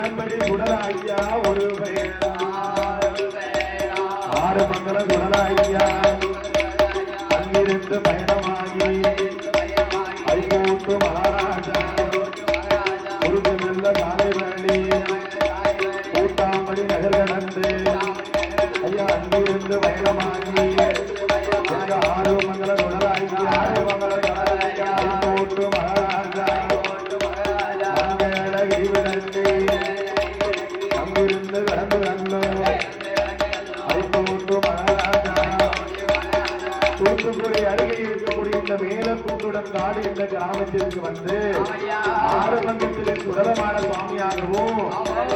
சுடராய்யா ஒரு ஆறு மங்கள சுடராய்யா அங்கிருந்து பயணமாகி ஐகோட்டு மகாராஜா முருகு நல்ல காலைவழி கூட்டாமணி நகர் கடந்து ஐயா அங்கிருந்து பயணமாகி ஆறு மங்கள சுடராய்யா ஐகோட்டு மகாராஜா அங்கிருந்து கடந்து தூத்துக்குடி அருகே இருக்கக்கூடிய இந்த மேலக்கூட்டுடன் காடு என்ற கிராமத்திற்கு வந்து ஆரம்பத்திலே சுடலமான சுவாமியாகவும்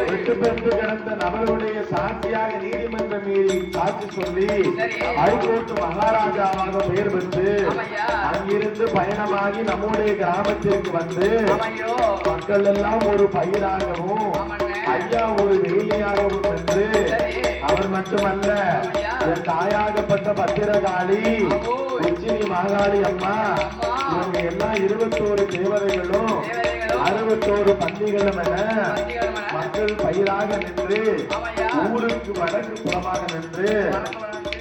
வெட்டு பெற்று கிடந்த நபருடைய சாட்சியாக நீதிமன்றம் மீறி சாட்சி சொல்லி ஹைகோர்ட் மகாராஜாவாக பெயர் பெற்று அங்கிருந்து பயணமாகி நம்முடைய கிராமத்திற்கு வந்து மக்கள் எல்லாம் ஒரு பயிராகவும் ஐயா ஒரு வேலியாகவும் என்று அவர் மட்டுமல்ல என் தாயாகப்பட்ட பத்திரகாளி உச்சினி மாகாளி அம்மா இவங்க எல்லாம் 21 தேவதைகளும் 61 பந்திகளும் என மக்கள் பயிராக நின்று ஊருக்கு வடக்கு புறமாக நின்று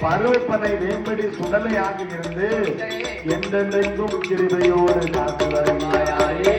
பருவப்பனை வேம்படி சுடலையாக இருந்து என்றென்றைக்கும் கிருபையோடு காத்து வருகிறாரே.